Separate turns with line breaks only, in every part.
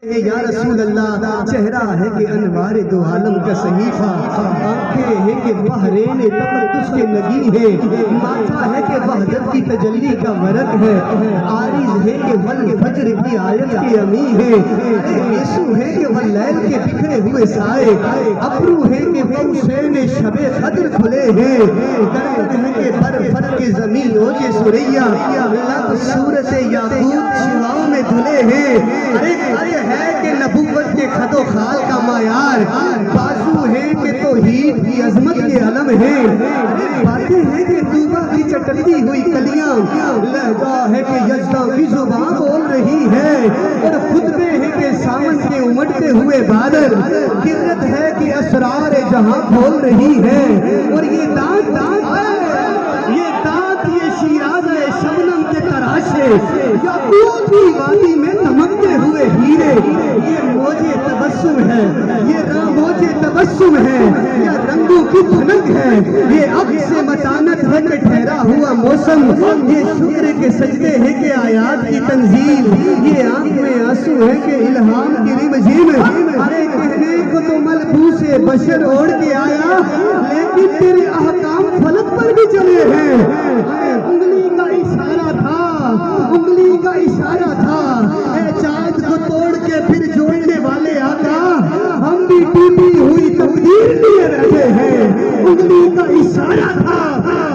یا رسول اللہ، چہرہ ہے کہ انوار دو عالم کا صحیفہ، آنکھیں ہیں کہ بحرین تقدس کے نگی ہے، ماتھا ہے کہ وحدت کی تجلی کا ورق ہے، عارض ہے کہ والفجر کی آیت کے امی ہے، یسوع ہے کہ واللیل کے بکھرے ہوئے سائے، ابرو ہے کہ حسین شب قدر کھلے ہیں، گردن ہے کہ برفت کے زمین اوج سریا، لب صورت یاقوت شواؤں میں دھلے ہیں، ارے ہے کہ نبوت کے خد و خال کا معیار، بازو ہے کہ توحید کی عظمت کے علم ہے، باتیں ہیں کہ طوبہ کی چٹکتی ہوئی کلیاں، لہجہ ہے کہ یزداں کی زبان بول رہی ہے، اور خطبے ہیں کہ سامن کے امٹتے ہوئے بادل، کرت ہے کہ اسرار جہاں کھول رہی ہے، اور یہ دانت یہ شیراز میں شبنم کے تراشے، یاقوت کی وادی میں نمکتے ہوئے ہیرے، یہ موجے تبسم ہے، یہ راموجے تبسم ہے، یہ رنگوں کی دھنک ہے، یہ اب سے متانت ہے کہ ٹھہرا ہوا موسم، یہ شکر کے سجدے ہے کہ آیات کی تنزیل، یہ آنکھ میں آنسو ہے کہ الہام کی رمجھیم، ارے کہنے کو تو ملبوس بشر اوڑھ کے آیا، لیکن تیرے احکام فلک پر بھی چلے ہیں، انگلی کا اشارہ تھا، انگلی کا اشارہ تھا، اے چاند کو توڑ کے پھر جوڑنے والے آقا، ہم بھی ٹوٹی ہوئی تقدیر لیے رہتے ہیں، انگلی کا اشارہ تھا،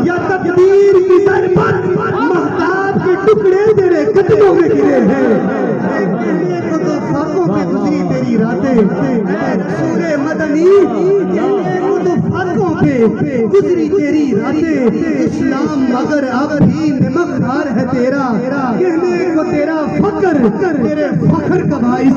یا تقدیر کی سر پر مہتاب کے ٹکڑے تیرے قدموں میں گرے ہیں، کہنے کو تو فاقوں پہ گزری تیری راتیں، اے رسول مدنی، کہنے کو تو فاقوں پہ گزری تیری راتیں، اسلام مگر اب بھی نمک دار ہے تیرا، کہنے کو تیرا فخر تیرے فخر کا باعث